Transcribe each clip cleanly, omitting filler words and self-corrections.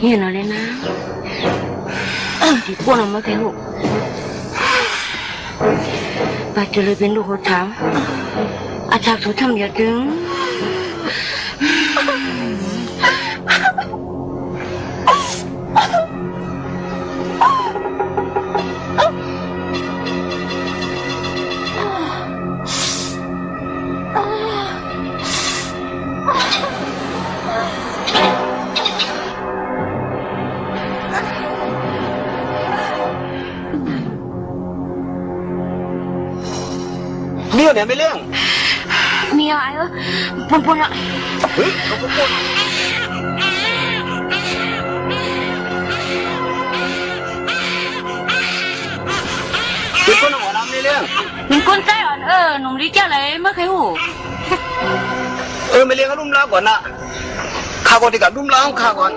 Nhìn nó lên nào. Thì cô nó mới cái hộ. Và trở lại bên đồ hộ tháo. À chào số thăm giờ đứng. Mía này mới liêng. Mía ai ơ, pun ạ. Ừ, không có pun. Mình con nào làm mới liêng? Mình con trai ẩn nông đi chơi lấy mới cái hủ. Mới liêng cái đun lá còn ạ. Khá còn thì cả đun lá không khá còn.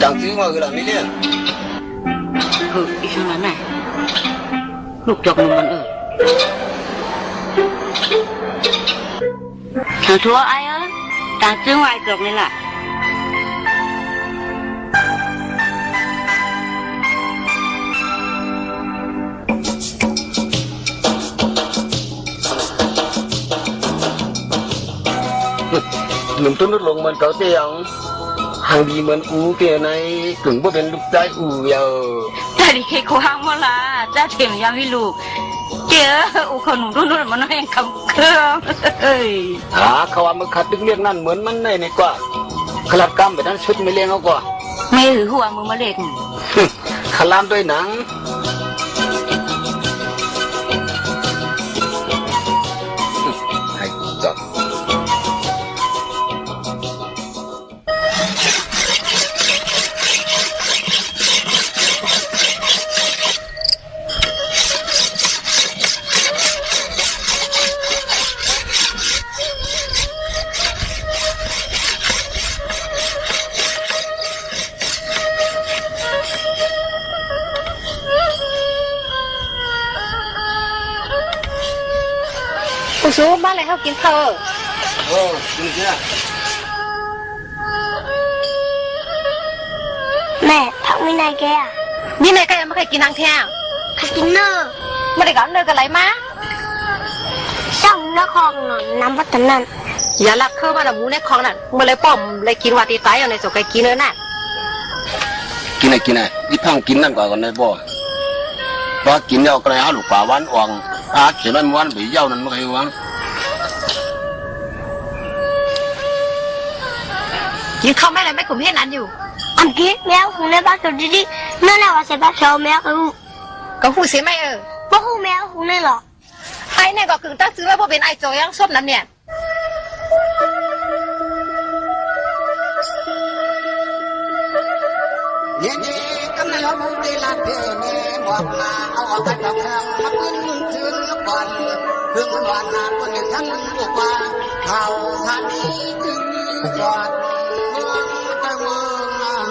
Đang chứ mà làm mấy liền. Đi sang lá này. Lục chọc nó vẫn ở. Thằng thua ai ơ? Đang chứ ngoài chọc này là. Mình tốt nước lồng mình có tiền. Hàng đi mình u kia này cứng bên lục trái u giờ. Ta đi cái khoang mà là ta tìm ra với lục. Chứ u không đúng mà nóยังcầm cơm.เขาว่ามันขัดดึงเรียกนั่นเหมือนมันในกว่าขลัดกรรมไปนั้นชุดไม่เลี้ยงเอากว่า ไม่หือหัวมึงมาเล็ก ขลามด้วยหนังให้จบchú bác lại học kiến thơ. Được chưa? Mẹ, thằng bên này kìa. Bên này cái mà phải kiến ăn theo. Phải kiến nơ. Mà để gắn nơi cái lấy má. Xong nó con nó nằm bắt tấn năn. Dạ là khơ mà là muốn lấy con nè. Mà lấy bỏng lấy kiến hoạt thì tái ở này số cái kiến nữa nè. Kiến này, ít thằng kiếnนั่นกว่ากันเลยบ่ว่ากินแล้วก็เลยหาลูกป่าวันอ่องเขียนมันวันบีเย้านั่นไม่เคยหวัง Kiến không mấy là mấy cũng hết ăn nhiều. Ăn kia, méo cũng lấy bác rồi đi. Nó nào mà sẽ bác sầu méo cái hụ. Có hụ xế mày Bác hụ méo cũng lấy lọ. Ai này có cứng tác chứ mà bên ai rồi ăn sốt lắm nè. Nhẹ cắm này nó đi là thế nè ngoan làเอาไปทำทางมาขึ้นชื่นก่อนเรื่องมันหวานนาคนอย่างทั้งลูกว่าเขาท่านี้ถึงก่อนเมืองแต่เมือง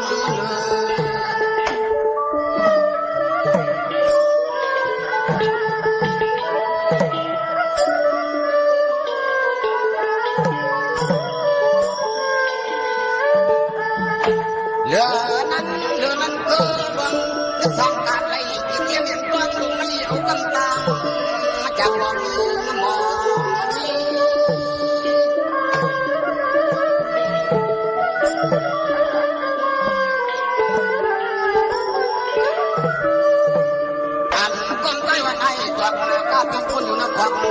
เรือนั้นก็บังสองการไล่ที่เทียมอย่างตัวลุงไม่เอากำตาจากมองมองอันก้มใกล้วันไอ้ตัวก็เป็นคนอยู่ในความต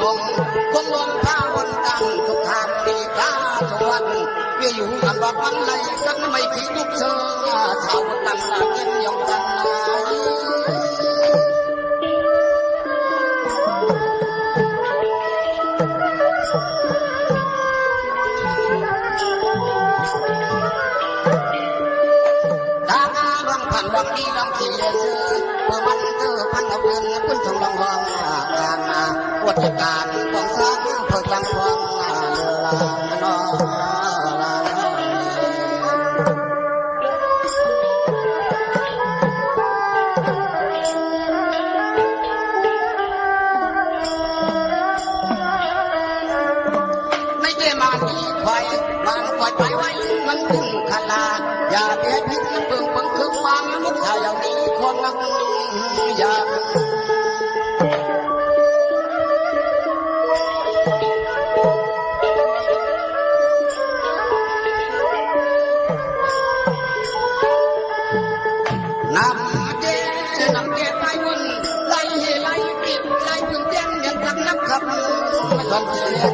รงคงลงข้าวบนกันทุกทางปีกาชวนเพื่ออยู่กันแบบวันไหนกันไม่คิดทุกเชิงชาวกันละเย็นยองกัน เพื่อมันเธอพันเอาเงินคุณทองรองรองการวัดการต้องสร้างเพื่อจังหวังนอไม่ได้มาที่ไฟมันปล่อยไปไว้มันขึ้นขลาอย่าเบียดพิษเพิ่งเพิ่งคือความมุขเหล่านี้คนละอย่าน้ำเจน้ำเจไปวุ่นไล่ไล่ปิดไล่พึ่งแจ้งยังทักนับขับไม่ต้องเสีย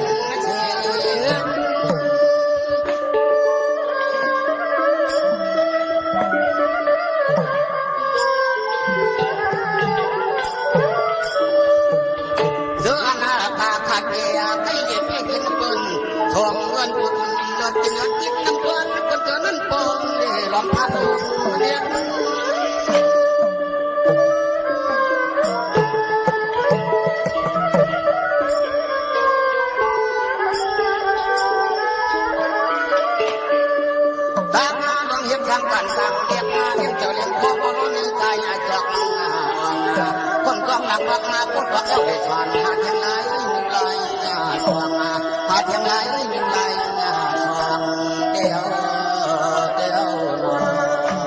เสือหน้าตาขาดเกียร์ให้เย็นไม่กินปืนทองเงินบุญเงินกินเงินกินน้ำเงินคนเจอนั้นปองลองพัดเรียนตามมาลองเห็นทางกันต่างเรียกมาเรียกเจ้าเรียกพ่อพ่อน้องนี่ใจจอกคนกองหลังมากมาคนวักเจ้าได้ผ่านหาเทียงไรหนึ่งไรทองหาเทียงไรหนึ่งไรทองเดียวเดียว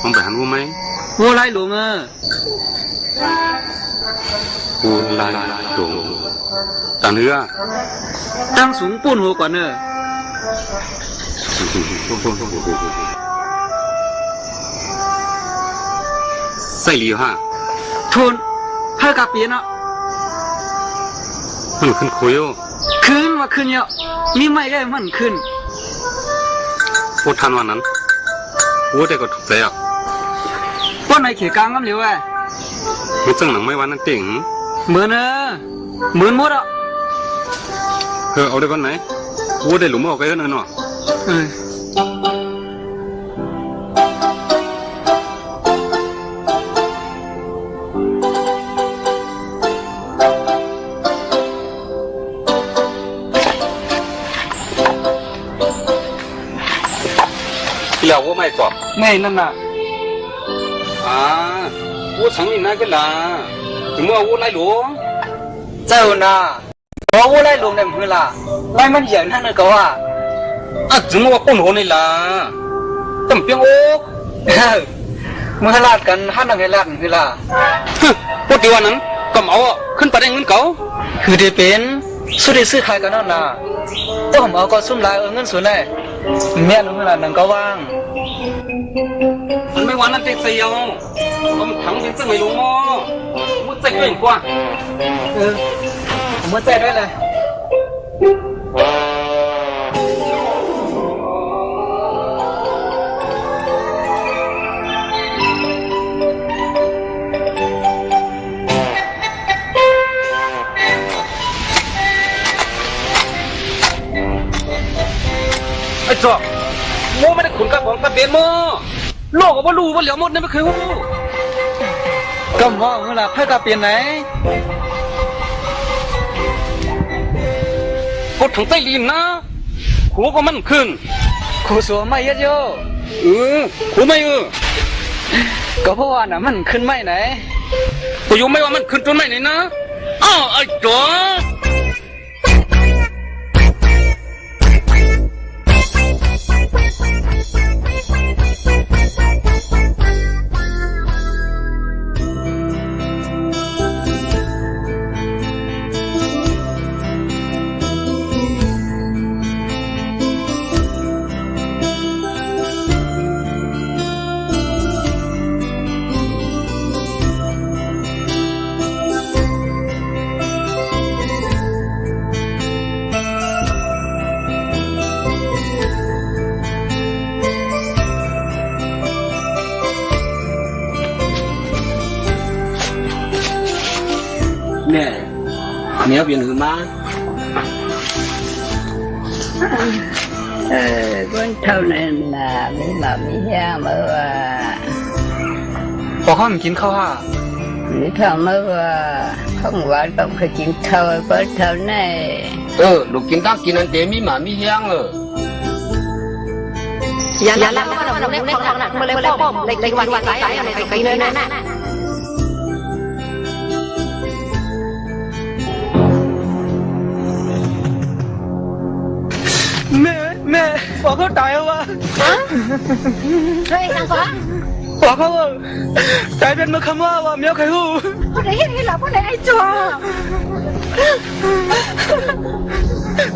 มันไปหันรู้ไหม วัวไล่หลวงกูลายตรงตาเนื้อ ตั้งสูงปูนหัวก่อนใส่หลีฮะ ทนพากาเปียนมันขึ้นคุยขึ้นว่าขึ้นเยอะมีไม่ได้มันขึ้นพูดทันวันนั้นพูดได้ก็ถูกใจป้อนในเขตกลางน้ำเหลวมันจังหนังไม่วันนั้นเต่งเหมือนเหมือนหมดเอาได้วันไหนพูดได้หลุมออกไปกันเนาะเล่าว่าไม่กว่าไม่นั่นน่ะวูฉันนี่น่ากันละถึงว่าวูไล่หลวงเจ้าน่ะพอวูไล่หลวงในมือละไล่มันใหญ่นั่นน่ะก็ว่าถึงว่าป้นหัวนี่ละตั้มเปียงโอ๊กมือลาดกันห้านังไงลาดคือละพูดดีวันนั้นก็เอาขึ้นไปได้เงินเก่าคือได้เป็นสุดที่ซื้อขายกันนั่นน่ะต้องเอาก็ซุ่มลายเงินส่วนไหนแม่ลุงเวลานั่งก็ว่างมันไม่วันนั้นเด็กเสียวผมถังยังจะไม่ลงมอมุดใจเก่งกว่ามุดใจได้เลยไอ้จ่อโม่ไม่ได้ขุนกับของตะเบียนโม่โลกก็บ่รู้ว่าเหลียวหมดนี่ไม่เคยรู้ก็ว่าเวลาพระกาเปลี่ยนไหนกดถึงใต้ลีนนะหัวก็มันขึ้นขูสัวไม่เยอะโยหัวไม่ก็เพราะว่าน่ะมันขึ้นไม่ไหนก็อยู่ไม่ว่ามันขึ้นจนไม่ไหนนะอ้าวไอ้จ่อเนี่ยเมียเป็นหือมาcon thâu này là mấy bà mấy ha mà บอกเขาไม่กินข้าวห่าmấy thâu mà không qua đâu phảiกินthâu con thâu này ลูกกินข้าวกินอันเต็มมีหมามีแห้งอย่าละว่าเราเล็กของหนักมาเลยป้อมเล็กวันสายอะไรไปเลยนะแม่บอกเขาตายแล้ววะเฮ้ยนางฟ้าบอกเขาว่าตายเป็นเมื่อคำว่าเมียใครหูคนไหนเห็นหลับคนไหนไอ้จ่อ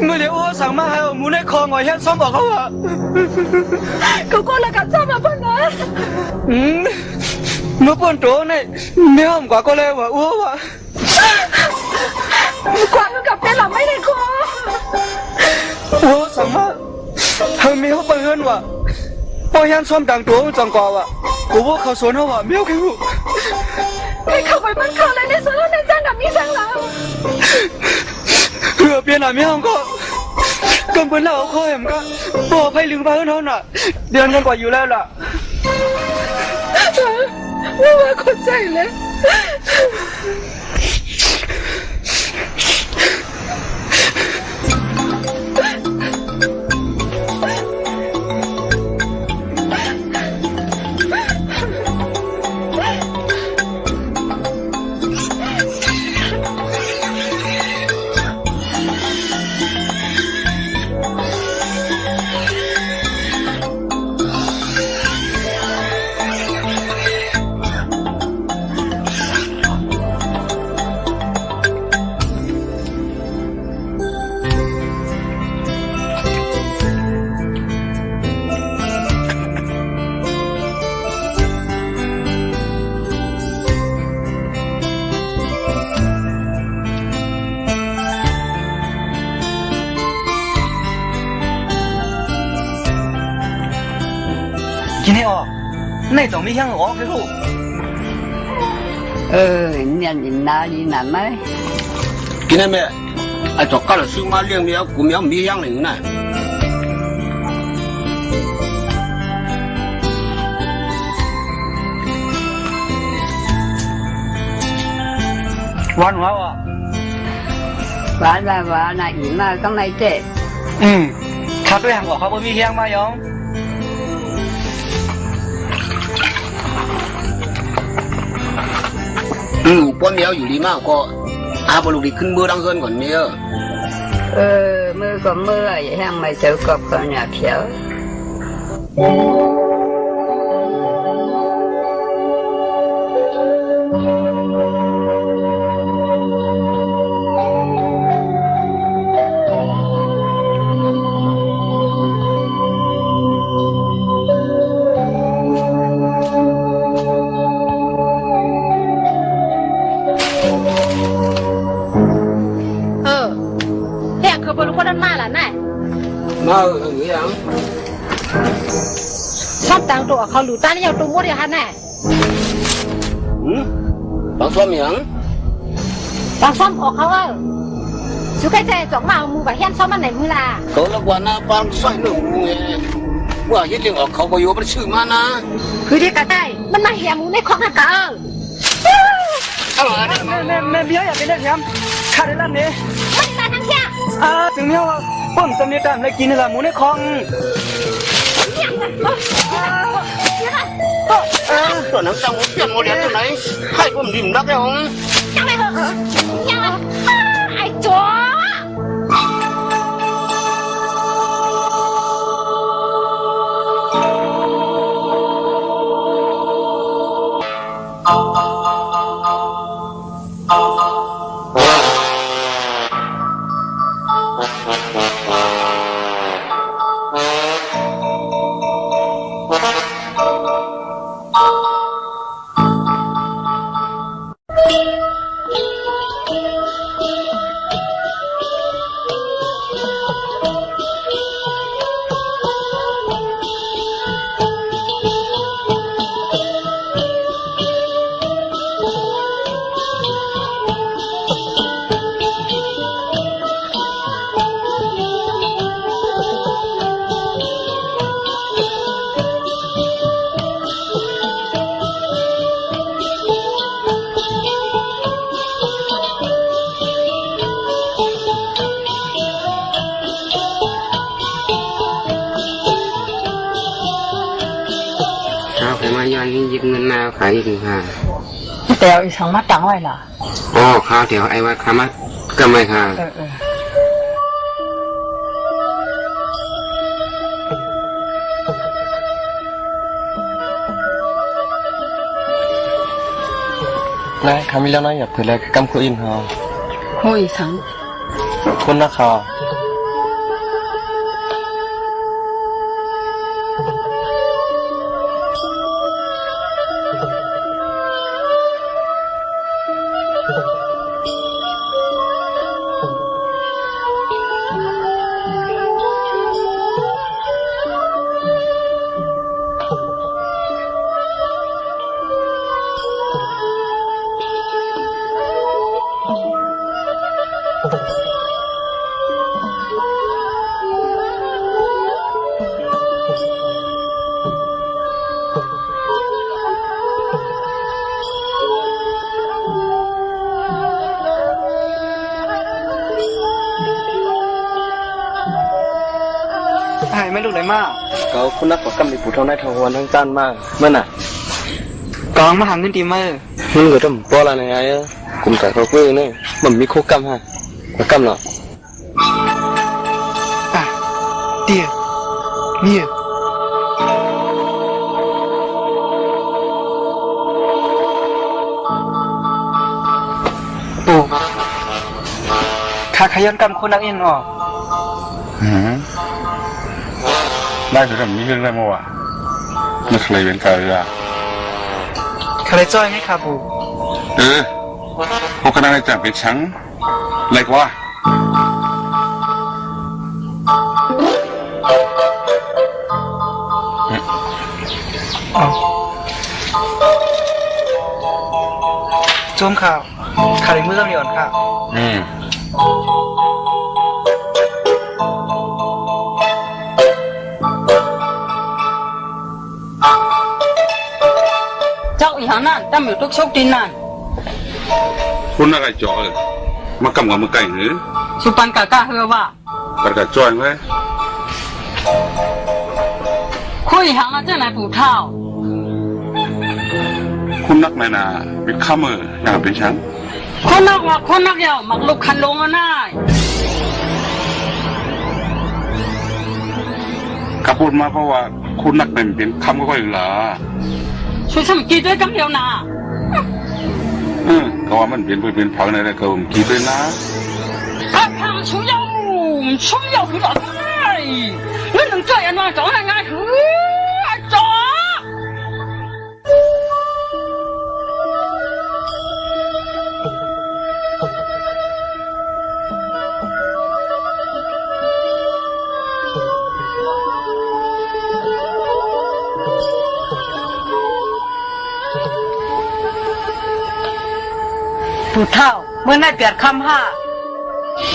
เมื่อเดี๋ยวสั่งมาให้หมูในคอหงอยแห้งซ้อมบอกเขาว่าเขาก็เลยกับซ้อมมาเพื่อนนะเมื่อปนโตเนี่ยเมียผมกว่าก็เลยว่าอ้วว่ะกว่ากับเป็นหลับไม่ได้คอสั่งมาทางเมียเขาไปเฮือนว่ะพอยันซ้อมดังตัวจังกว่าว่ะกูว่าเขาสวนเขาว่ะเมียเขาไม่เข้าไปมันเข้าเลยในสวนในจันดับนี้สั่งเราเปลี่ยนหน้าเมียเขาก็กำเป็นเราเขาเห็นก็บอกให้ลืมไปเท่าน่ะเดือนกันกว่าอยู่แล้วล่ะว่าคนใจเลย này tổng đi hang ngõ cái hụ nhìn nào gì nằm ấy กินได้ไหมไอ้จอกก็เลยซื้อมาเลี้ยงเมียกูเมียมีอย่างหนึ่งนะ วันว้าวอ่ะ và này nhìn mà có mấy trẻ ข้าด้วยหางออกเขาบ่มีเฮียงมายอง ป้อนเมียอยู่ดีมากก็อาบลูกดีขึ้นมือดังเฮินก่อนเมีย mưa có mưa vậy hang mày chịu cọp vào nhà khéo มาอย่าง ชอบต่างตัวเขาหลุดตานี่ยังตัวมดอย่างนั้นแน่ บางส่วนอย่าง บางซ้อมออกเขาสุขใจจอกมามือแบบเฮียนซ้อมมันไหนมือละ เขาละวันนะบางส่วนหนึ่งเงี้ยว่ายึดเรื่องออกเขาก็อยู่มันชื่อมานะ คือที่กระจายมันมาเหี่ยมือในของกันแม่เบี้ยอย่าไปเล่นย้ำข้าได้ลั่นนี้ มันมาทั้งเที่ย ถึงเมียว่าป้นจะมีการอะไรกินนี่แหละหมูในคลอง ตัวนั้นจังหวะเปลี่ยนโมเดลตัวไหนให้ผมดิ่มรักแล้ว ยังไงเหรอยังไงไอ้จ๋อ มาย้อนยิบเงินมาขายอีกค่ะ แต่อีสองมาตังไว้ล่ะ อ๋อข้าวเดี๋ยวไอ้วัดขามาก็ไม่ค่ะนายคามิแล้วนะอย่าเผยเลยกำคุอินฮะ โอ้ยสัง คุณนะคะไม่รู้เลยมาก เขาคุณนักกว่ากำมีผู้เท่านั้นทางวันทั้งจานมากเมื่อน่ะ กองมาหาเงินดีมาก มันก็ต้องป้อละไงกลุ่มแต่เขาคุยเนี่ยมันมีโคกำฮะกำเนาะ เดี๋ยวเนี่ยปู่ข้าขยันกำคนนักเอ็นอ๋อได้ถึงมีเรื่องได้มั้วไม่เคยเป็นการเลยอ่ะ ใครจ้อยให้ครับปู่พวกคณะนายจ้างเป็นชั้งอะไรกว่า ซูมข่าวข่าวในมือต้องเรียนข่าว เจ้าอีหานั่นตั้มอยู่ทุกโชคดินนั่น คุณนักไอ้จ่อมากำกับมือไก่หรือ สุปันกากาเฮือว่า ปากกาจ่อยไหม คุยหางอาเจ้าไหนปู่เท่า คุณนักนายนาเป็นข้ามืออย่างเป็นชั้น คนนักว่าคนนักเดียวมักลุกคันลงมาหน้า ข้าพูดมาเพราะว่าคุณนักเป็นคำก็ค่อยเหรอ ช่วยสมกีด้วยกำเดียวนา ก็ว่ามันเป็นพังในระดับผมคิดเลยนะ ถ้าทางชุยาวถึงหลอดได้นั่นหนึ่งใจอันว่าจ๋อง่ายๆคือจ๋อ ผู้เท่าเมื่อนายเปียดคำห้า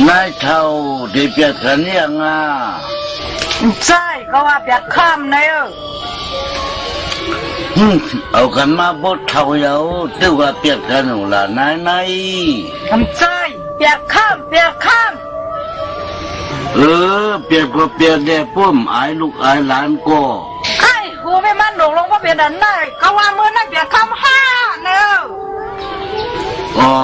น ายเท่าได้เปรียบกันยังอ่ะ ใช่ก็ว่าเปียดคำนายเอากันมาบดเท่าเยาตัวว่าเปรียบกันหนูล่ะนาย ทำใจเปียดคำ เปรียบก็เปรียบได้ปุ้มอายลูกอายหลานก็ ไอ้หัวไม่มันหลงลงว่าเปียดอันไหนก็ว่าเมื่อนายเปียดคำห้าเนอะ อ๋อ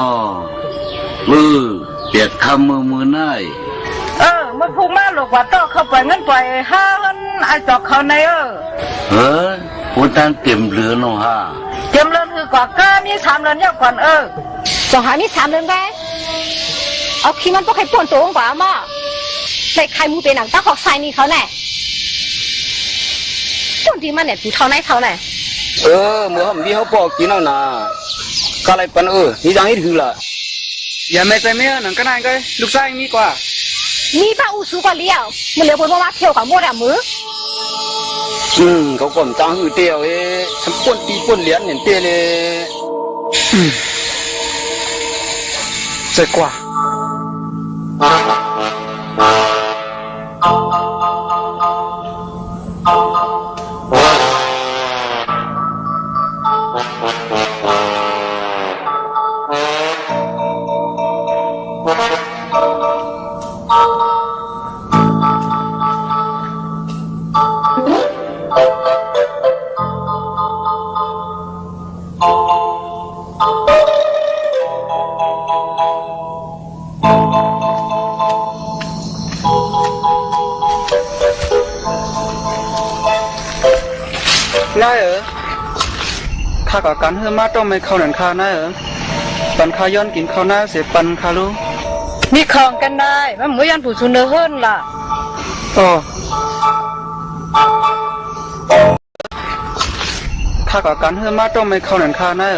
เปรียบคำมือนาย มันพูดมาหลกว่าต้องเข้าไปเงินไปห้าหันไอ้จอกเขาในผู้ท่านเต็มเรือเนาะฮะ เตรียมเรือนคือก่อก้ามี3เรือนเยอะก่อนจงหามี3เดือนไปเอาขี้มันต้องให้ป่วนตัวกว่ามาใส่ไข่มูเป็นหนังตาขอกใส่นี่เขาแน่ป่วนที่มันเนี่ยผู้เท่าไหนเมื่อผมพี่เขาบอกกินเอาหนาก็อะไรปันนี่ยังให้ถือละ อย่าไม่ใจไม่หนังก็นายก็ลูกชายมีกว่ามีป้าอูสูกว่าเลี้ยวมันเหลือบนว่าเที่ยวกับโมดอะมือเขาก่อนจังหือเตียวฉันป่นตีป่นเหรียญเห็นเตี้ยเลยใจกว่าได้ข้ากับการเฮือมาต้องไม่เข้าหนันข้านะปันข้าย้อนกินข้าวหน้าเสียปันข้ารู้มีของกันได้มันหมูยันผู้ชุนเนอเฮิรนล่ะข้ากับการเฮือมาต้องไม่เข้าหนันข้านะ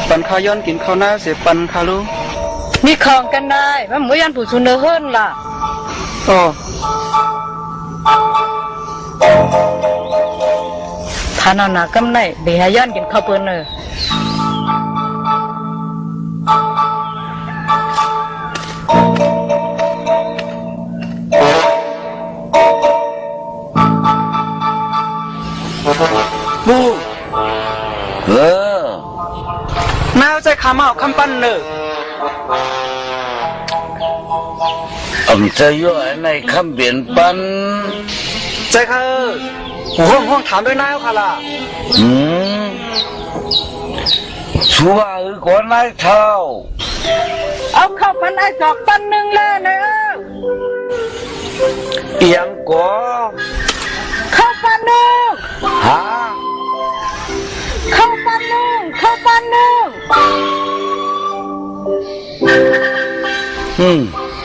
ปันข้าย้อนกินข้าวหน้าเสียปันข้ารู้มีของกันได้มันหมูยันผู้ชุนเนอเฮิรนล่ะท่านเอาหนากำไนเบียย้อนกินข้าวเปิ้ลบูน่าใจขามาเอาคำปั้นใจย่อในคำเบียนปันใจค่ะห้องถามด้วยนายค่ะล่ะชัวก่อนนายเท่าเอาข้าวมันไอ้จอกปั้นหนึ่งเลยนะเอียงก่อข้าวปั้นหนึ่งฮะข้าวปั้นหนึ่ง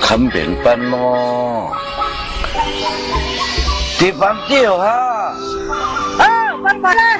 คำเบียนปันนอที่ปันเที่ยวฮะปันไปเลย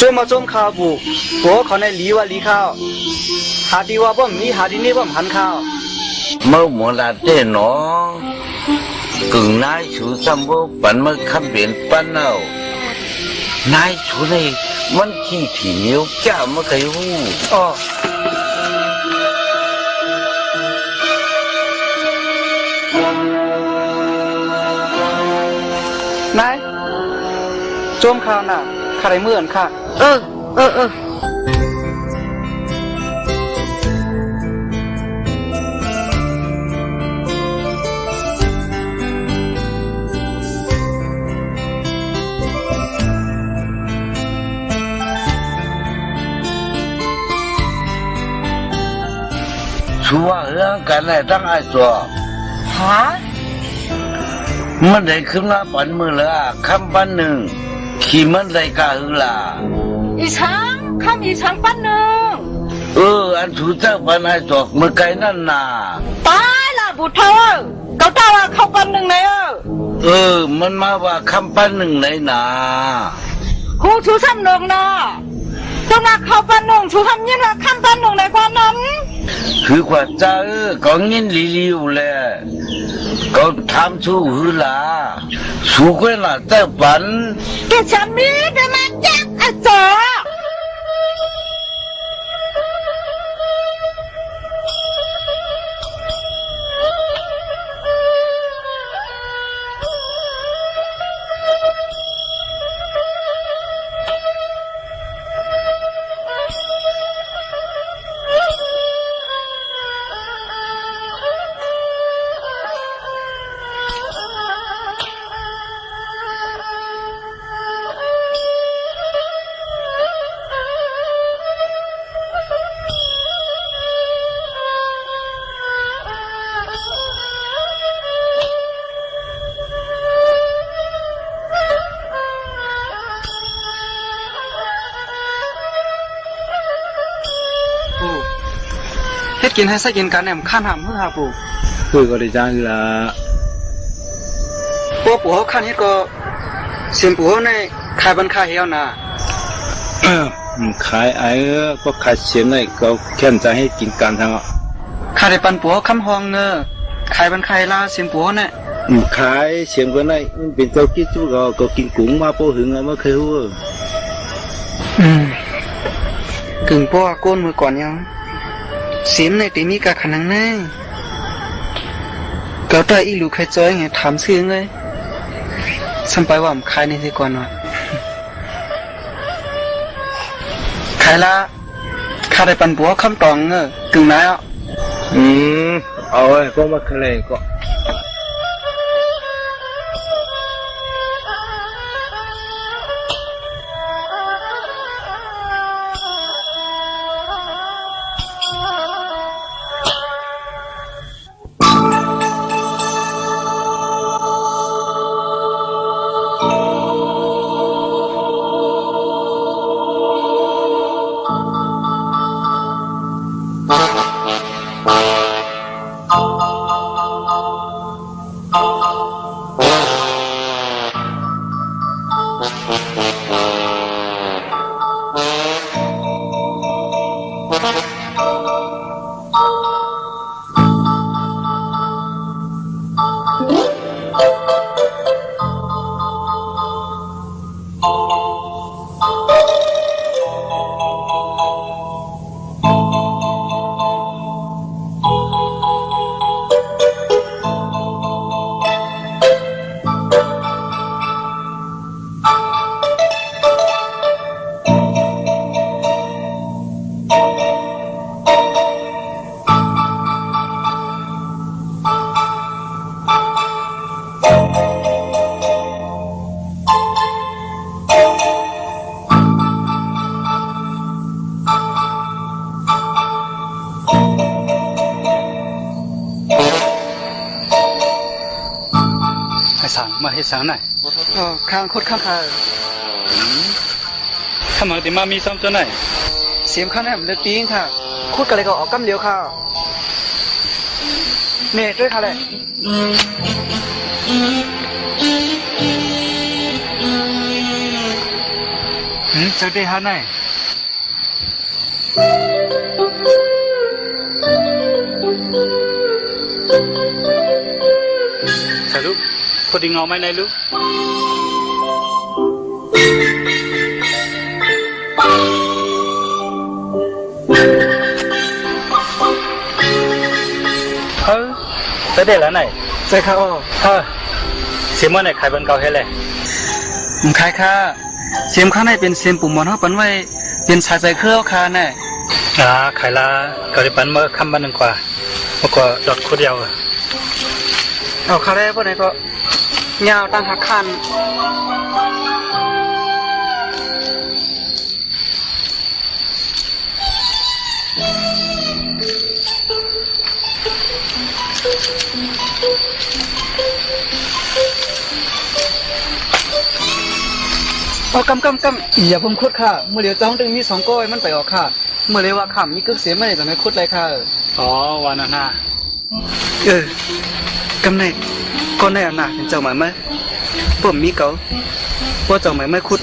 จมมาจมข้าวบุผัวเขาในลีว่าลีข้าวหาดีว่าบ่มีหาดีนี่บ่หันข้าวเมื่อหมดละเต้หนอ cường nai chú xăm vô bắn mơ khắp biển bắn nào nai chú này vẫn chỉ thiếu chả mà cái hú nai chôm khao nè khá đấy mượn khá chú hương cái này đang ai cho hảมันได้ขึ้นมาปันมือละคำปันหนึ่งขี่มันได้กะหึงละอีช้างข้ามอีช้างปั้นหนึ่งอันถูเจ้าปันให้จอกมือไกลนั่นน่ะตายละบุตรเธอเขาเจ้าว่าเข้าปั้นหนึ่งไหนมันมาว่าคำปันหนึ่งไหนน่ะหูชูซ้ำหนึ่งนะต้องมาเข้าปั้นหนึ่งชูทำยังไงข้ามปั้นหนึ่งในความนั้นคือกว่าเจ้าก็ยินลีลิวเลยก็ทำสู้หือละสู้กันละแต่ปันแกจะมีได้มาแจ้งอาจารย์เฮ็ดกินให้ใส่กินกันแหนมข้านหำเพื่อหาปู่คือก็ได้จ้างละปู่เขาข้านเฮ็ดก็เสียงปู่ในขายบันขายเฮียวน่ะขายไอ้ก็ขายเสียงในก็แค่จะให้กินกันทั้งขายได้ปันปู่คำห้องเนอขายบันขายลาเสียงปู่เนี่ยขายเสียงก็ในเป็นเจ้าคิดจู้ก็กินกุ้งมาโปหึงเอามาเคยหัวกึ่งปู่ก้นมือก่อนยังเสียมในตีนี้กับขนังแน่เกาตาอีลูกใครจ้อยไงถามซื้อเลยสัมไปว่าขายในที่ก่อนวะขายละข้าได้ปันบัวคำตองกึ่งไหนอ่ะเอาไว้ก็มาเคลยก็มาให้สางหน่อยข้างคดข้างข้ามาติมามีซ้ำตัวไหนเสียมข้างไหนมันเลยตีงค่ะคุดกันเลยก็ออกกำเดียวค่ะเมย์ด้วยค่ะเลย จะได้หาไหนใช่ลูกพอดีเงาไหมนายลูกจะได้แล้วไหนใช่ค่ะเสียมันไหนขายบนเก่าให้เลยขายค่ะเสียมข้างในเป็นเสียมปุ่มมอนเขาปั้นไว้เป็นสายใจเครื่องค่ะเนี่ยขายละก็ได้ปั้นเมื่อคำบันหนึ่งกว่าเมื่อก่อนดอดคู่เดียวเอาข้าวได้พวกไหนก็ยาวตั้งหักคันกำอย่าพุ่มคุดค่ะเมื่อเดี๋ยวจ้องตึงมี2ก้อยมันไปออกค่ะเมื่อเรียกว่าขำมีกึกเสียไม่ได้จะไม่คุดเลยค่ะอ๋อวันนั้นนะกำในก้อนในอันน่ะเป็นเจ้าหมายไหมผมมีเก๋าว่าเจ้าหมายไม่คุ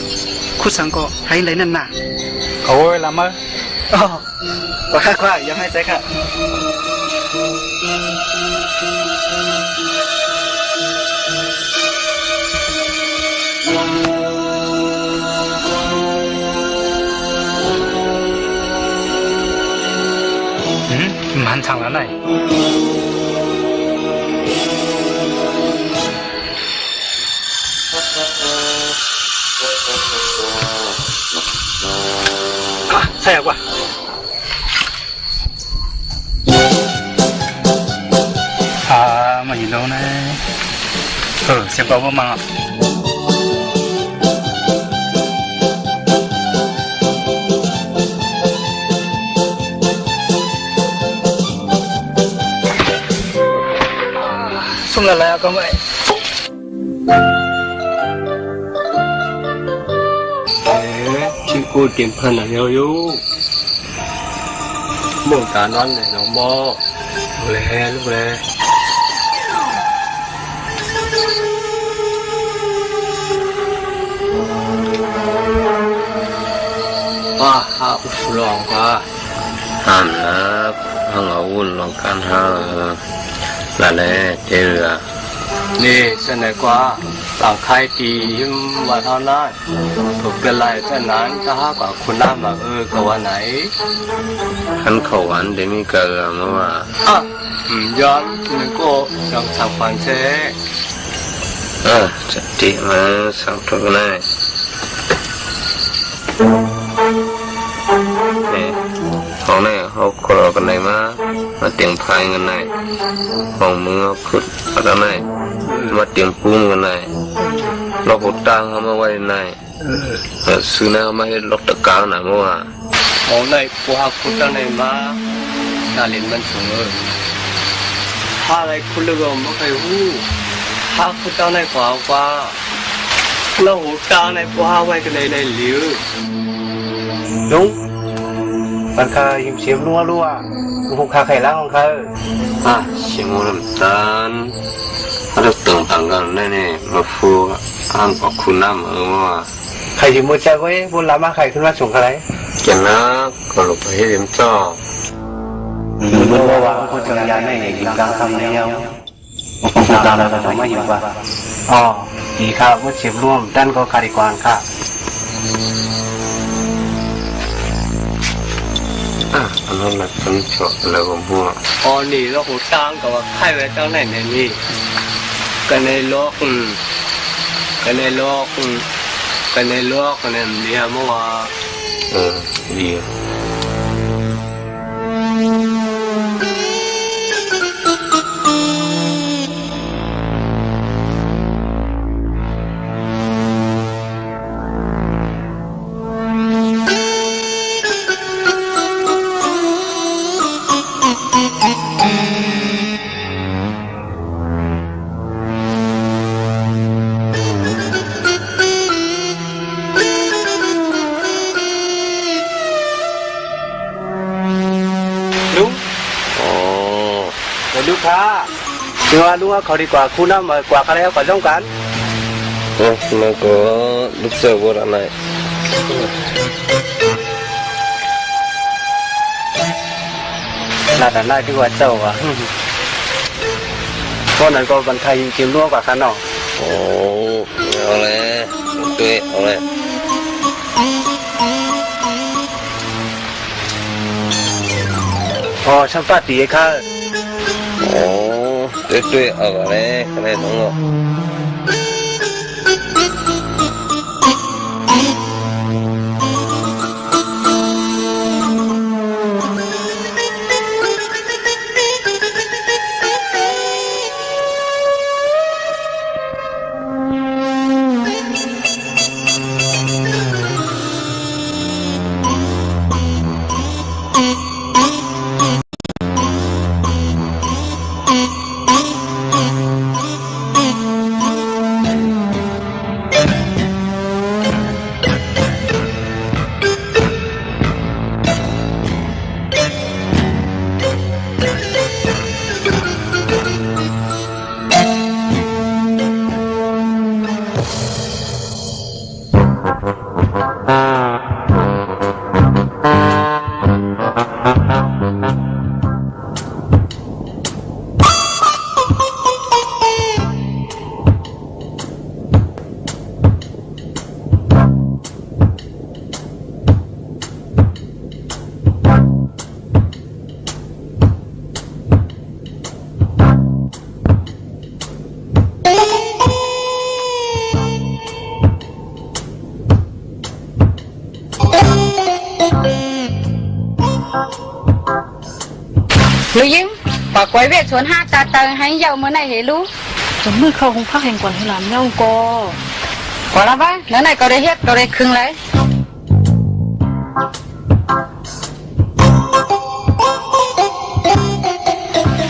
ดสังก็ให้ไรนั่นน่ะโอ้ยละมั้งอ๋อว่ายังให้ใจค่ะมันทางแล้วไหนใช่กว่ามาอยู่แล้วนะเสียงกว่ามา送来了啊，各位。ที่กูเตรียมพันอะไรอยู่เมื่อการนั้นเลยน้องโมลูกเลยว่าหาอุปลองว่าหันนะหังเอาวุ่นลองกันหาละแน่เจอนี่เสนอกว่าต่างใครตียิ้มว่าเท่านั้นถูกเป็นไรเท่านั้นถ้าหากว่าคุณน้ำมาก็ว่าไหนขันเขาหวานเดมีเกลือมาว่าย้อนนึกก็ยังทำฟันเช่จะตีมาสั่งทุกนายเขาเนี่ยเขากรอกันไหนมาเตียงพายกันไหนของมือขุดอะไรไหนมาเตียงปุ้งกันไหนเราหุดตังเขามาไว้ไหนซื้อเนี่ยมาให้ล็อกตะการหน่ะมั่วของไหนกูหาขุดตังไหนมาน่าเล่นมันสูงถ้าอะไรคุณเลือกไม่เคยหู้ถ้าขุดตังไหนกว่าเราหุดตังไหนกูหาไว้กันไหนเหลียวลุงมันคายิ้มเสียมรัวกูคาไข่ล้างของเขาเสียงมันตานเราตึงต่างกันแน่ๆมาฟูอ้างกับคุณน้ำว่าไข่ยิ้มมือใจไว้บนลามาไข่ขึ้นมาส่งอะไรเจ้านะก็หลบไปให้เรียนจ้อเมื่อว่าคนจังยานในยิงกลางทำในเย้าตามเราจะไม่ยิงว่าดีครับว่าเสียมร่วมด้านก็คาริกวานค่ะอันนั้นแหละเป็นชอบแล้วผมหัวนี่เราหูตังกับว่าไข่ไว้ตั้งไหนในนี่กันในโลกกันในโลกกันในโลกกันในเดียเมื่อวานดี คือว่ารู้ว่าเขาดีกว่าคู่น้ำมากว่าเขาแล้วก็ต้องการมันก็ลูกเสือว่าอะไร น่าจะน่าที่ว่าเจ้าอ่ะก็นั้นก็บรรทัยเกี่ยวร่วมกับข้าน้องโอ้เอาเลยด้วยเอาเลยอ๋อช่างป้าตีค่ะโอ้ด้วยเอาเลยก็เลยน้องlưu dính và quay về xuống hát ta tờ hay dầu mới này hết luôn Chúng mưa khâu không phát hành quản hay làm nhau cô quả là ba nữa này cậu đây hết cậu đây khưng lấy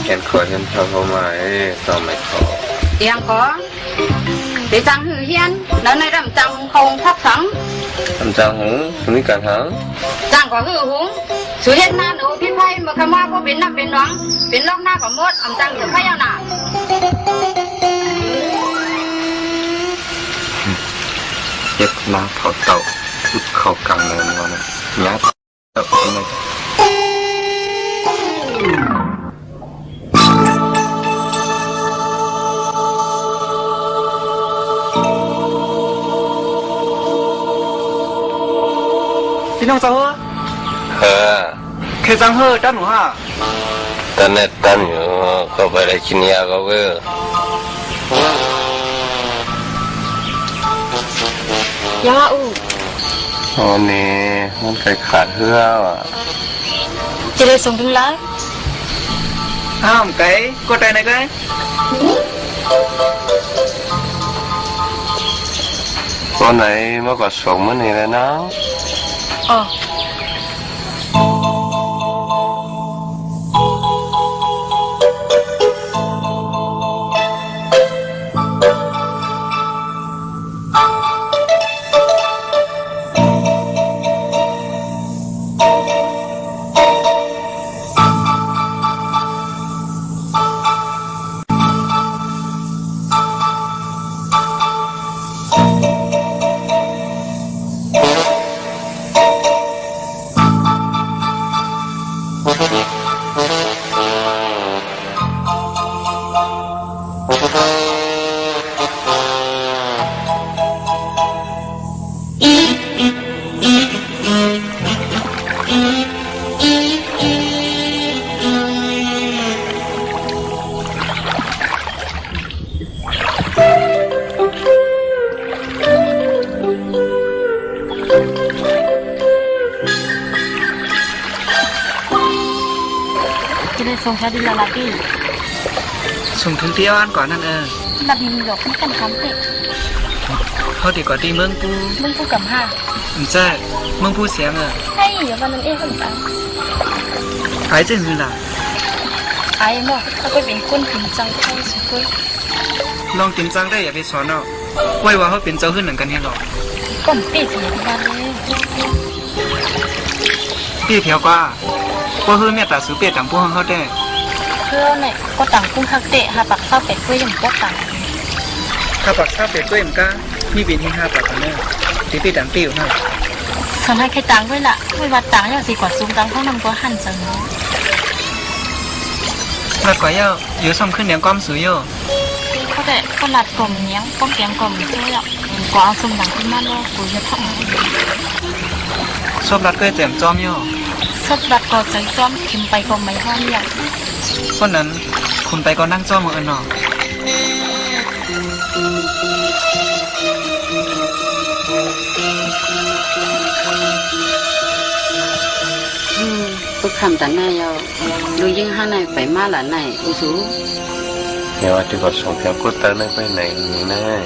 em khỏi em thao không mày sao mày khó em có để tăng hư hiên nữa này làm tăng không phát sóng làm sao hứng không biết cần hứng tăng có hư húng số hiện na nấu biết thay mà cầm hoa có biến nằm biến nón biến lóc na có mốt ông tăng được thay nhau nào chết má thọ tàu chút khẩu càng lên ngon này nhát tàu nàyพี่น้องเจ้าเหรอเคยจังเหรอจ้าหนูฮะตอนนี้ตั้งอยู่ก็ไปได้กินยาก็เว้ยยาอูตอนนี้มันเคยขาดเหื่อว่ะจะได้ส่งถึงแล้วห้ามไก่ก็ใจไหนไก่ตอนไหนมันก็ส่งมันนี่เลยนะอ๋อจะได้ส่งชาดิลาลาบี้ส่งถึงที่อ้านก่อนนั่นลาบี้มีหยกไม่กันคำเตะเขาดีกว่าที่เมืองปูกับห้าใช่เมืองปูเสียงให้อย่าวันนั้นเองคนฟังไอ้เจ้าหือล่ะไอ้หมอเขาก็เป็นคนถึงจังเขาสุดเลยลองติมจังได้อย่าไปสอนเนาะไว้ว่าเขาเป็นเจ้าหื้อหนึ่งกันเนี่ยหรอกก้มปีถึงวันเลยปีเถียวกว่าว่าหื้อเมียตาซื้อเปียต่างพวกเขาได้เพื่อเนี่ยก็ต่างกุ้งฮักเตะหาปักข้าวเป็ดกล้วยยังพวกต่างข้าปักข้าวเป็ดกล้วยเหมือนกัน มีบินที่5 บาทกันเนอะที่พี่ดังติ้วนะ คนให้ใครตังไว้ละไม่วัดตังอย่างสิกว่าสูงตังเขานำก็หันจังเนาะ รัดกว่าเยอะอยู่ซ่อมขึ้นเนียงความสูงเยอะ เขาแต่ก็หลัดกลมเนี้ยป้องแกงกลมเจ้าอ่ะกว่าเอาสมดังขึ้นมาแล้วกูจะทำ ชอบรัดก็เต็มจอมเยอะ สดหลัดก็ใจจ้อมเข็มไปก็ไม่ห้องอย่าง คนนั้นคุณไปก็นั่งจอมมือเนาะ tôi khám tận này rồi đối với hai này phải ma là này ô chú nếu chỉ có sống theo cốt tớ này phải này nè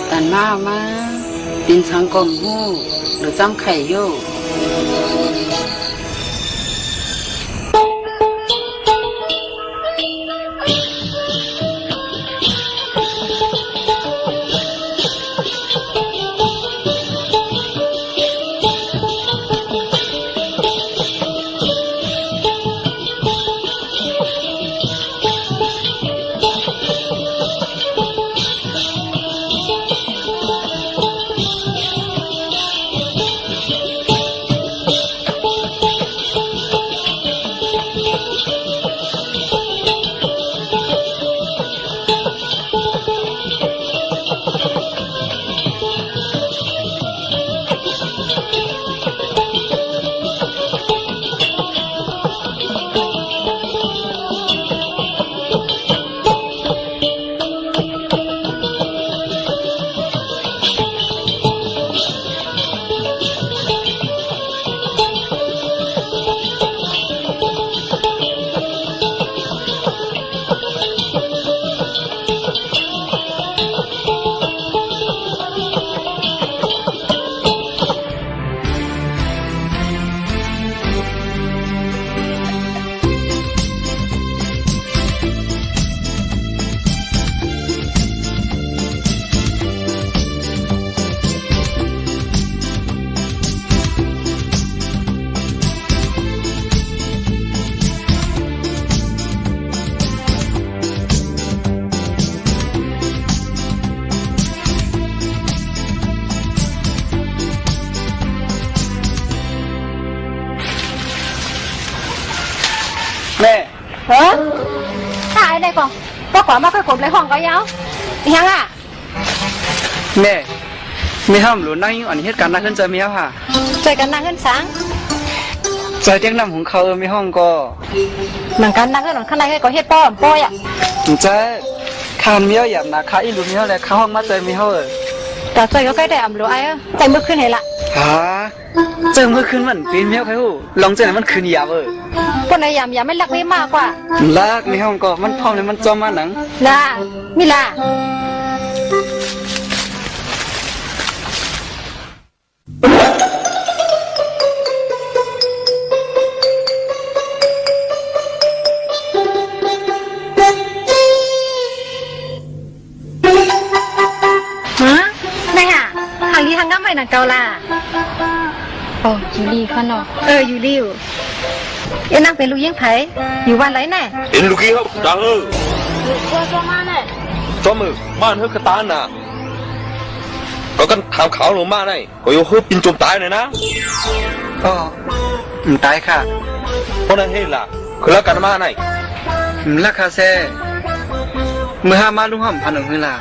tận ma tin sáng cầm hu được dám khải vô แม่ เฮ้ยตายได้ก่อนก็ขอมาค่อยขมเลยห้องก็ยาวยังอ่ะ แม่มีห้ามหลุนนั่งอันนี้เหตุการณ์น่าขึ้นใจมีครับค่ะ ใจกันนั่งขึ้นสัง ใจเตียงนำของเขามีห้องก็ เหมือนกันนั่งขึ้นข้างในก็เฮ็ดป้อมป้อยอ่ะ ใจคานมีเอาหยาบนาคาอีหลุมีเอาอะไรเข้าห้องมาใจมีเอาแต่ใจก็ใกล้ได้อำรู้ไอ้ใจมือขึ้นเห็นละ ฮะเจอเมื่อคืนมันปีนมีเอาใครหูลองเจอมันคืนหยาบคนไหนยำไม่รักไม่มากกว่า ลากมีห้องก็มันพร้อมเลยมันจอมมาหนัง ล่ะมิล่ะทางน้ำไม่หนังเกาล่ะโอ้ยูรีค่ะเนาะยูรีอยู่เอ็นนั่งเป็นลูกยิ่งไผ่อยู่วันไรแน่เอ็นลูกยี่ครับดังตัวมาแน่จอมือมาเฮือกระตานน่ะก็กันทำขาวลงมาได้ก็อยู่ฮือปินจมตายเลยนะก็ตายค่ะเพราะนั้นเฮ้ล่ะคือละกันมาไหนละคาเซ่เมื่อหามาลุงหอมพันหนึ่งเวลา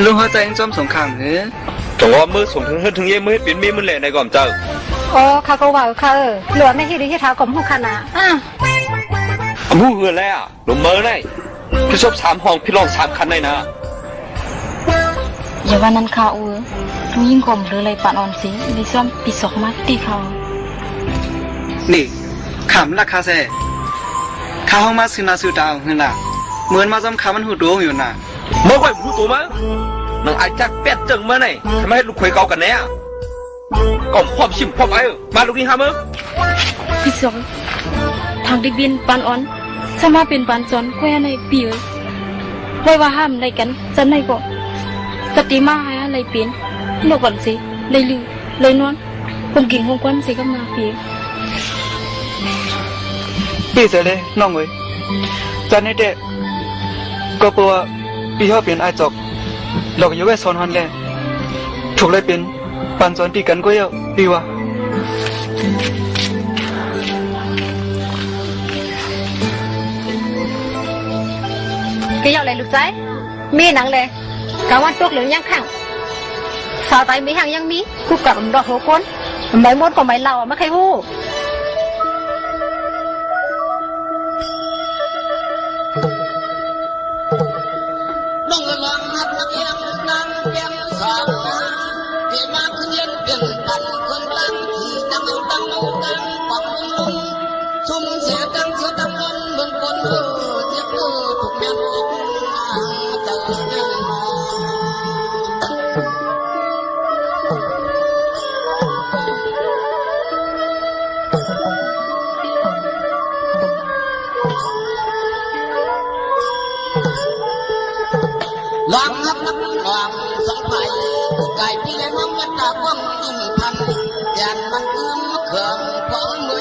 ลุงหัวใจยังจอมสงครามเหรอจังว่ามือส่งถึงเย่มือเป็นมีมือแหล่ในก่อมเจ้าอ๋อข้าก็ว่าข้าหลวงไม่ที่ดีที่ท้ากลมหูขนาหูเหือแล้วหลงมือได้พี่ชอบ3 ห้องพี่ลอง3 คันได้นะอย่าว่านั้นข้าลุงยิ่งกลมหรืออะไรปานอ่อนสิดิซ่อมปีศกมาตีเขานี่ขำราคาเซ่ข้าห้องมาซื้อนาซื้อดาวเห็นล่ะเหมือนมาจำขามันหูดวงอยู่น่ะเมื่อไหร่หูตัวมั้งนังไอ้จักเป็ดจังเมื่อไหร่ทำไมลูกคุยเก่ากันแน่ก่อมพอบชิมพอบไอ้มาลูกนี่ฮะมึงปีศกทางดิบินปานอ่อนสมาเป็นปานจอนแควในปีไว้ว่าห้ามในกันจะในก็ปฏิมาหาอะไรเปลี่ยนโลก่อนสิเลยลือเลยนวลผมกิ่งหงควันสิก็มาปีปีเสร็จเลยน้องเว้ยจันนี่เด็กก็ปัวปีเขาเปลี่ยนไอจอกเราก็อยู่ไว้โซนฮันเลย ถูกเลยเป็นปานจอนตีกันก็เยอะดีวะcái dạo này lục trái mi nắngเลยcảวันtuốc lớn nhang khẳng sao tay mi hàng nhang mi cúp cả đọt hố côn mấy môn của mấy lầu mà khai hu đông người làm hát nhạc em đang em sàng để mà cứ nhiên biển tận cơn lăng thì đang quăng lung chung sẽ đang luôn con chiếc thuộc men làm hát làm sống phải cài đi lên mong nhất là quăng in thành đènมันcứ mất hưởng có mưa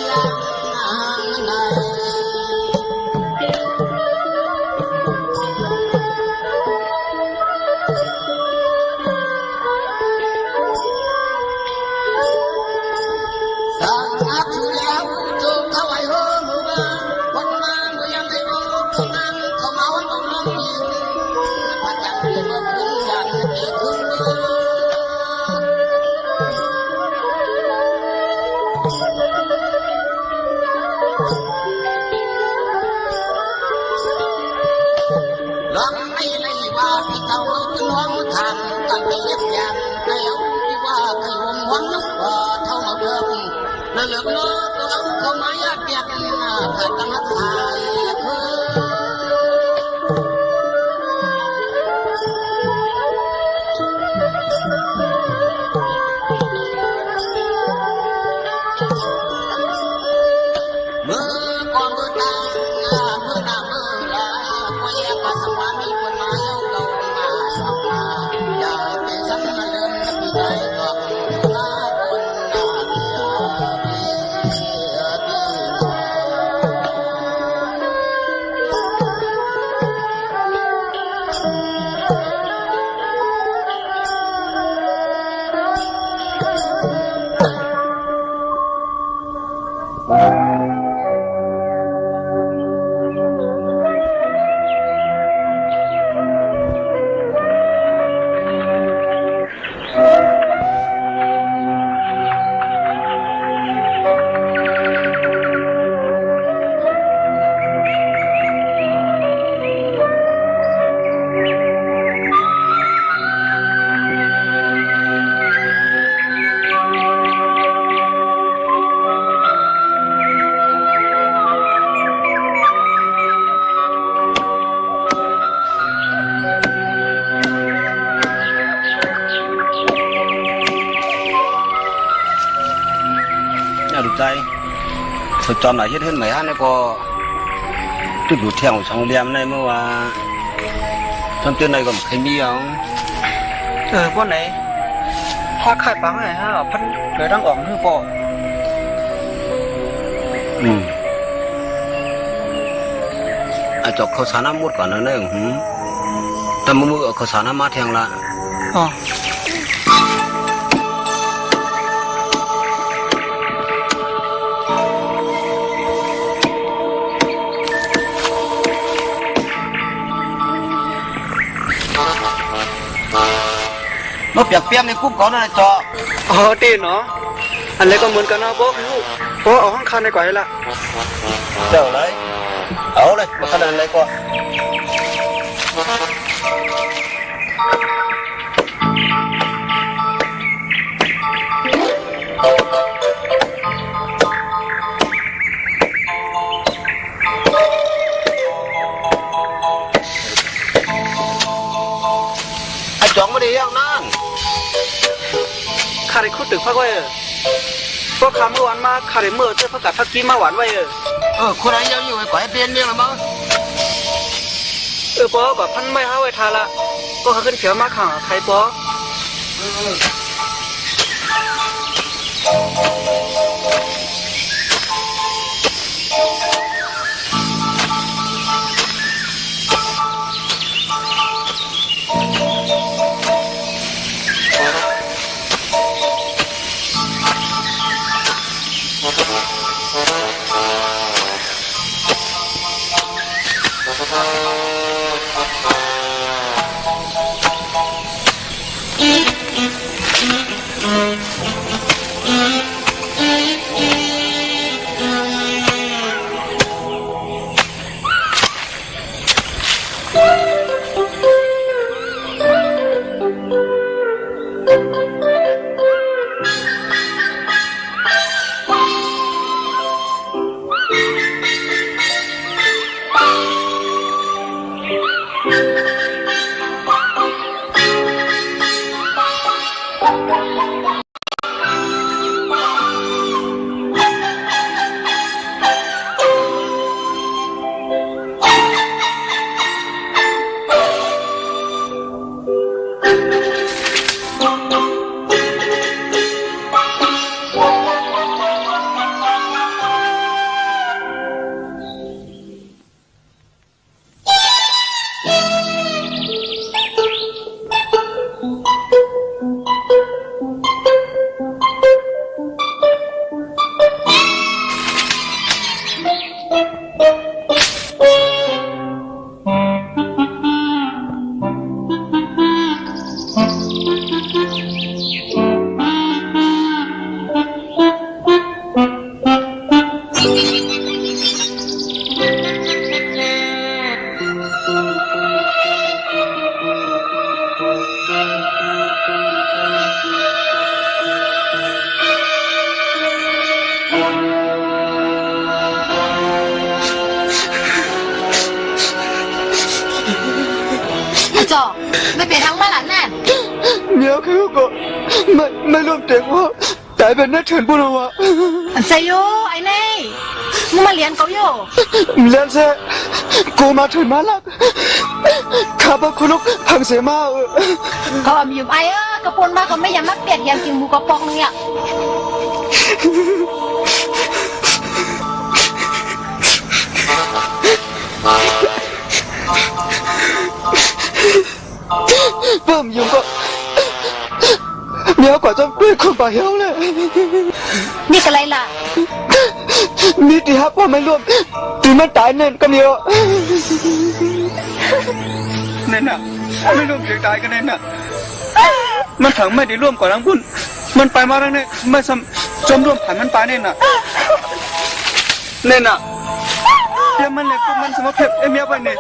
này lực nó không ai biết thật đang hát hài mưa qua mưa ta mưa nào mưa là quay em và sông hoa mi quần má dâu cầu mà sông mà đời về sắp mà lớn nó bị đầy thuộcจอมไหนเห็นไหมฮะนี่ก็จุดดูเที่ยงสองเดือนในเมื่อว่าทำเตือนในก็เคยมีอย่างพวกไหนถ้าขายปังไหนฮะพันเลยตั้งออกหรือเปล่าจบเขาสานามุดก่อนนะเนี่ยแต่มือเขาสานามาแทงละอ๋อnóเปียกในกุ๊บก่อนนะจอตีเนาะอะไรก็เหมือนกันนะบอกลูกเพราะเอาห้องคันในก่อยละเจ้าเลยเอาเลยมาขนาดไหนก็ไอ้จองไม่ได้ยังนั่นขาริคุดตึกพักไว้พวกคำเมื่อวานมาขาริเมื่อเจ้าพักกัดพักกี้มาหวานไว้คนไหนยังอยู่ไอ้ก่อยเปลี่ยนเนี่ยหรือมั้งปอแบบพันไม่ห้าไว้ทาละก็เขาขึ้นเขียวมาขังใครปอ จ่อไม่เป็นทั้งมาหลานแน่ เมียคือก็ไม่ร่วมเต็มว่าแต่เป็นนักเฉินบุญวะอันเซโยไอ้เน่มึงมาเรียนเขาโยเรียนเซ่กูมาถึงมาลักข้าพคุณลูกพังเสียมาเขาอมอยู่ไอ้กระปนมาก็ไม่ยามักเปียกยามกินหมูกระปองเนี่ยเพิ่มยุ่งก็เมียกว่าจะเป็นคนป่าเหี้ยวเลยนี่อะไรล่ะมีตีฮับว่าไม่ร่วมตีมันตายเน่นก็เมียเน่นน่ะไม่ร่วมเสียตายกันเน่นน่ะมันถังไม่ได้ร่วมกับทั้งพุ่นมันไปมาแล้วเนี่ยไม่จมร่วมผ่านมันไปเน่นน่ะเน่นน่ะเดี๋ยวมันเลยพวกมันสมมติเมียไปเนี่ย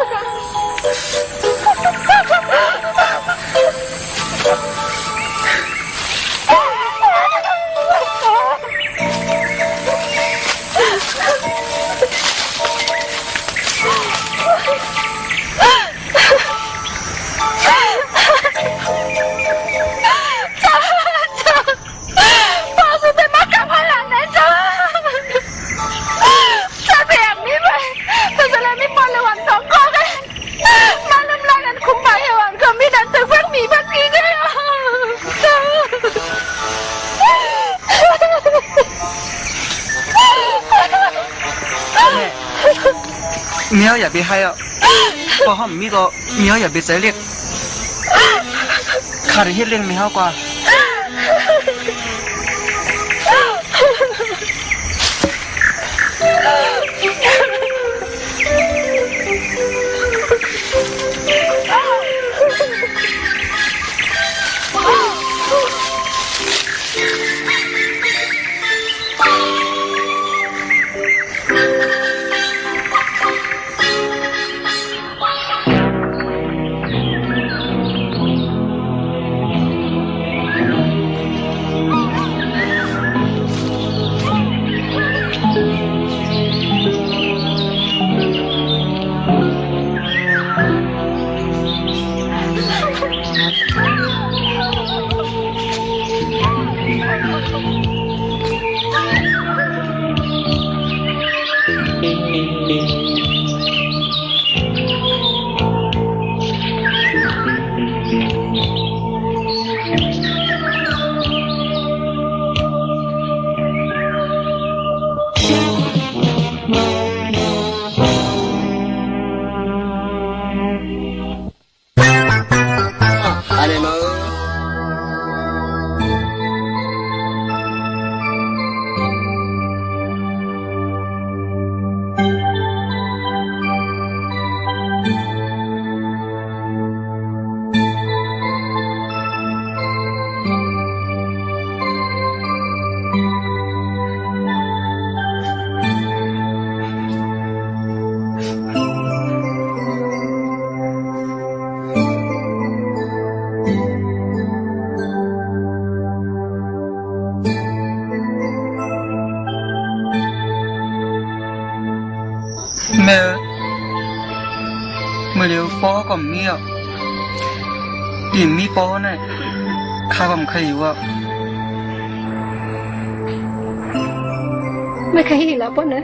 เมียอย่าไปให้อ่ะพอห้องมีก็เมียอย่าไปใส่เล็กข้าได้เฮ็ดเลี้ยงเมียกว่า แม่เมื่อเร็วป้อก็เมียดิมมีป้อน่ะข้าก็ไม่เคยอยู่ว่า ไม่เคยเห็นแล้วป่ะเนอะ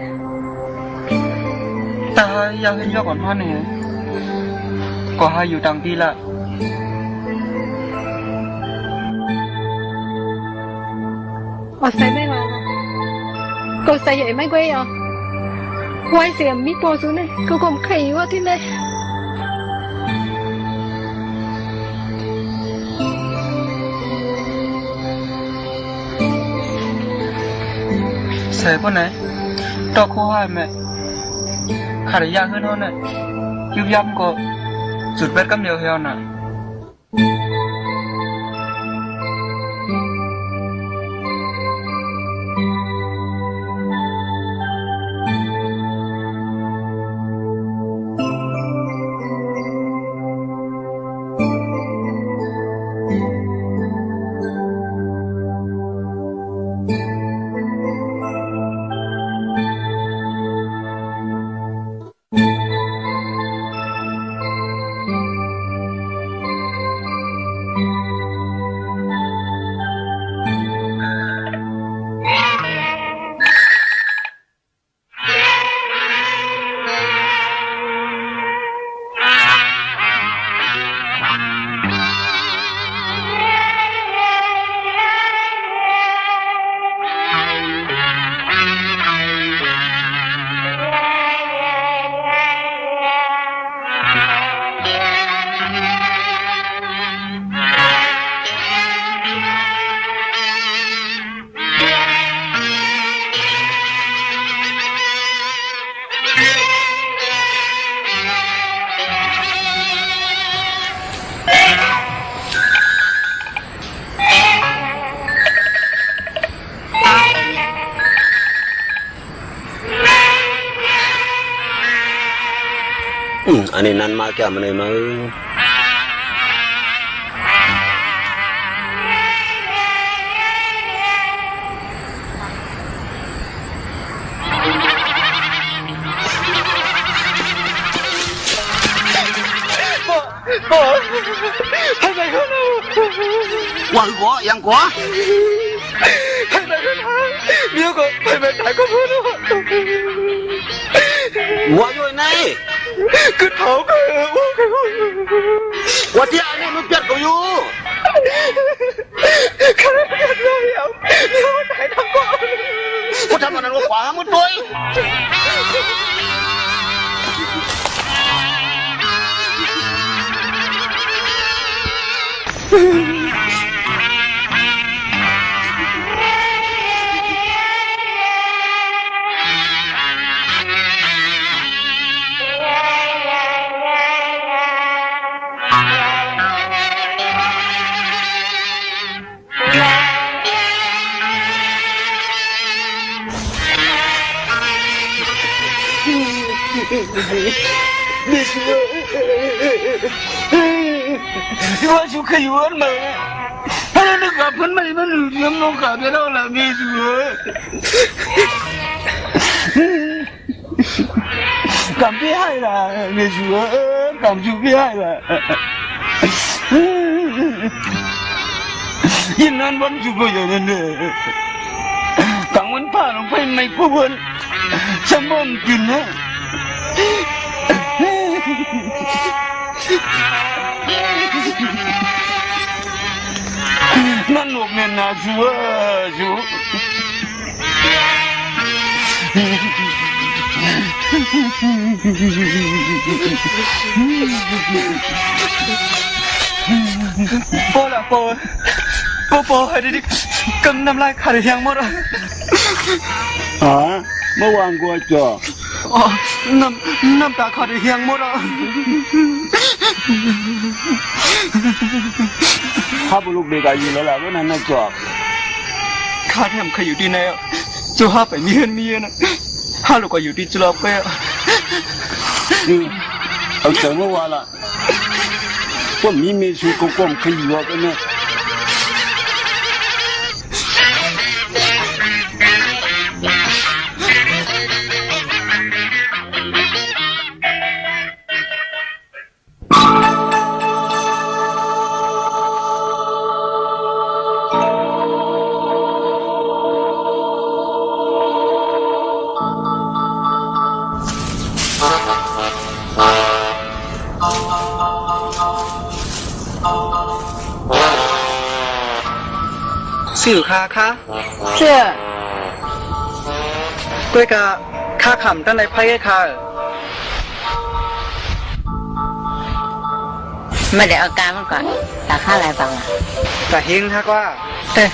ตายังเห็นยอกก่อนพ่อเนี่ยก็ให้อยู่ต่างที่ละอ๋อใส่ไม่มาก็ใส่ใหญ่ไม่กวยอ่ะไว้เสียมีปอซูเนี่ยก็คงเคยอยู่ว่าที่ไหนใส่ป่ะไหนตอกข้อให้แม่ขาดยาขึ้นเท่านั้นยุบยับก็จุดเบ็ดกำเดียวเฮียวน่ะอันนี้นั่นมาแก่มาเลยมั้งให้ไปเขาหน่อย ว่ายังกว่าให้ไปเขาหน่อยเดี๋ยวก็ให้ไปถ่ายก็พูดว่าอยู่ไหนคือเท้าก็ว่าที่อันนี้มันเปียกก็อยู่ข้าไม่อยากรู้แล้วเดี๋ยวถ่ายทำก่อนกูทำมันว่าขวามุดด้วยว่าชูขยวนมาถ้านึกว่าพันไม่มันเลี้ยงน้องขาไปแล้วล่ะมีชัวกำพี่ให้ล่ะมีชัวกำชูพี่ให้ล่ะยินนั้นวันชูก็อย่างนั้นเลยกลางวันผ่าลงไปไม่พูดฉันบ่มกินนะนั่นลูกเนี่ยนะชัวชัวพอละพอให้ดิกำน้ำลายขาดยังหมดอ่ะเมื่อวานกูจ่ออ๋อน้ำตาขาดยังหมดอ่ะข้าบุรุษเด็กอายุแล้วล่ะว่านั่นน่ะจ่อข้าทำใครอยู่ที่ไหนอ่ะจะหาไปมีเงินนะข้าลูกก็อยู่ที่จุฬาไปอ่ะเอาเจอเมื่อวานละว่ามีเมซูก็ก้มขยี้ว่ากันเนี่ย สื่อค่าค่ะ เชื่อ ก้วยกะค่าขำตั้งในไพ่ค่ะ ไม่ได้เอาการมันก่อนแต่ค่าอะไรบ้างอ่ะ แต่เฮงค่ะว่า เต้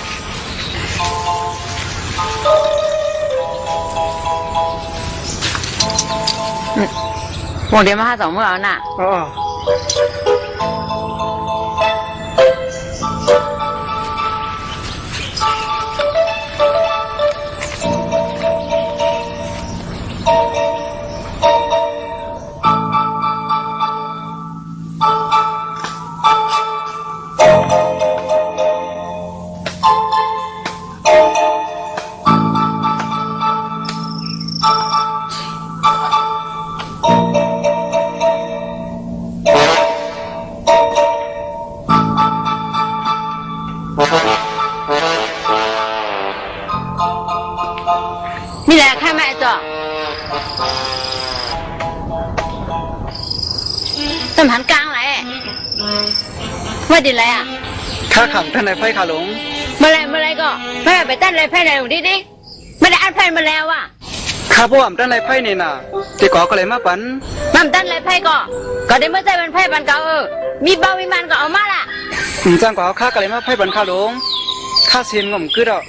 วงเดียวมา5-2มื้อเอาน่ะ อ๋อมีแหละแค่แม่จ่อต้นหันกลางแหละว่าดีไรอ่ะ ค่าขำตั้งในไพ่ค่ะหลง เมื่อไรก็ไม่ไปตั้นอะไรแพ่ไหนหนูดิไม่ได้อัดแพ่มาแล้วอ่ะ ข้าพวกตั้งในไพ่นี่น่ะตีก่อก็เลยมาปัน มั่มตั้นอะไรแพ่ก็ได้เมื่อใจมันแพ่บันเก่ามีเบามีมันก็เอามาล่ะ จังกว่าข้าก็เลยมาไพ่บันข้าหลงข้าเสียนงมกึดอ่ะ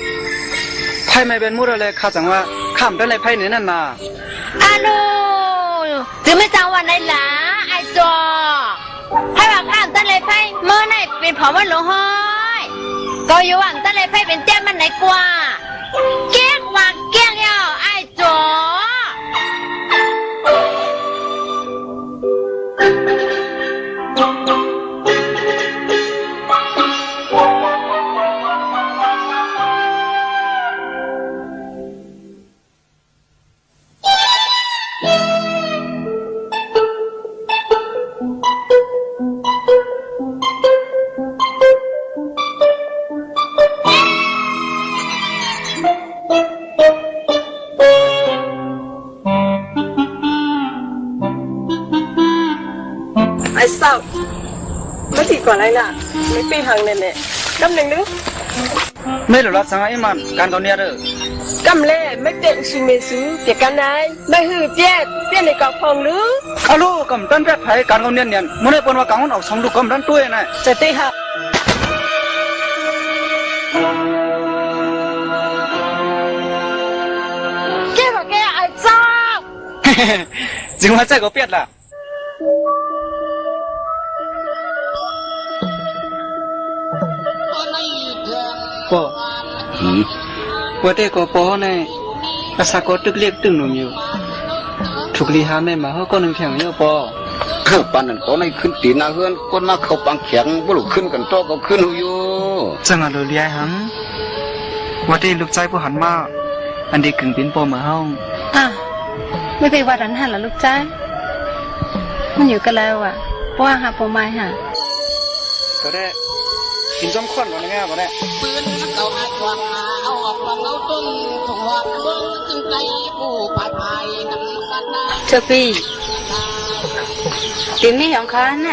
ไพ่ไม่เป็นมุดอะไรข้าจังว่าข้ามตั้งในไพ่นี่นั่นน่ะ อานูถึงไม่จังวันไหนล่ะไอจอให้ว่าข้ามตั้นอะไรแพ่เมื่อไหนเป็นผอมันหลงห้อยก็อยู่หวังตั้นอะไรแพ่เป็นแจ้มันไหนกว่าเกี้ยงว่าเกี้ยงยาวไอจอไอ้เศร้าไม่ติดก่อนอะไรน่ะไม่ไปห่างเลยเนี่ยกำหนึ่งนึง ไม่หลุดรับสังไอ้มันการตอนเนี้ยเด้อก ำเล่ไม่เตะซูเมซูเปียกันนายไม่หือเปี้ยในกอบพองหรือ อาลูกกำตั้นแพทย์ไทยการเขาเนียนมันได้ปนว่าการมันออกสองลูกกำตั้นตัวน่ะ จะเตะหัก แกบอกแกไอ้เจ้า จึงว่าใจก็เปียดล่ะปอว่าแต่ก็ปอเนี่ยอาสาก็ตึกเล็กตึงหนุ่มอยู่ถูกลีหาแม่มาเขาก็นึงแข็งเยอะปอ ปานนั้นตอนนี้ขึ้นตีนาเฮือนคนมาเข้าปังแข็งบ่ลุกขึ้นกันโตก็ขึ้นอยู่ จังอ่ะเลยเลียหังว่าแต่ลูกใจผู้หันมาอันเด็กกึ่งเป็นปอมาห้อง อ่ะไม่ไปวัดหันหันหรอลูกจ้ามันอยู่กันแล้วอ่ะว่าหาปอไม้หา ก็ได้กินจอมข้นวันนี้ก็ได้ ปืนเอาอาจวางเอาออกวางเอาต้นถอดเบิ่งจึงใจผู้ปลายปลายนำกันนะ เจ้าปีกินไม่ยอมค้าไหน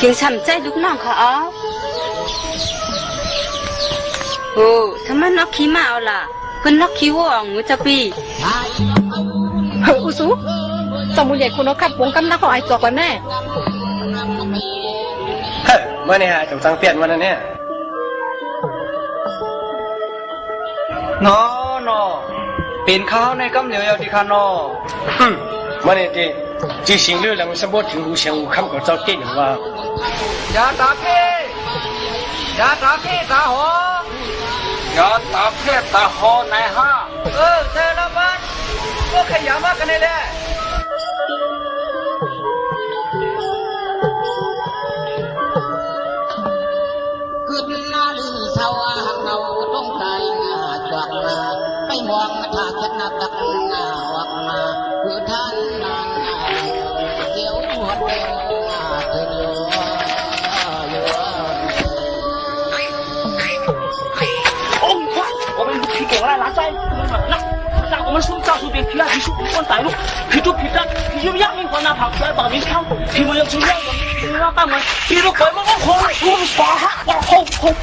กินช้ำใจลูกน้องเขาเอาโอ้ทำไมนกขี้มาเอาล่ะเป็นนกขี้วัวงูเจ้าปี เฮ้ยอุสุสมุนใหญ่คุณนกขัดวงกำนักของไอ้จอกไว้แม่ เฮ้ยมื่อนี่ฮะจงสังเปลี่ยนวันนั้นเนี่ย นอนอเป็นข้าวในกำเหนียวดีค่ะนอ มื่อนี่ที่สิงเรื่องแล้วมันสมบูรณ์ถึงรู้เสียงคำก่อนเจ้าเก่งหรือว่า อย่าตาเพ่อย่าตาเพ่ตาหออย่าตาเพ่ตาหอนายห้าเซลบันพวกขยามากกันเลยแหละขึ้นนาลือเสาหักเงาต้องใจงาจวักมาไม่มองมาทาเช็ดหน้าตักงาวักมาคือท่านนางเดี๋ยวหัวเดียวเธออยู่我们皮给我来拿摘，那我们说赵书边皮啊皮书不管带路，皮住皮站，皮就让你管那跑出来把民康，皮没有出来我们要干嘛？皮都鬼么我红，我们耍哈，我红红。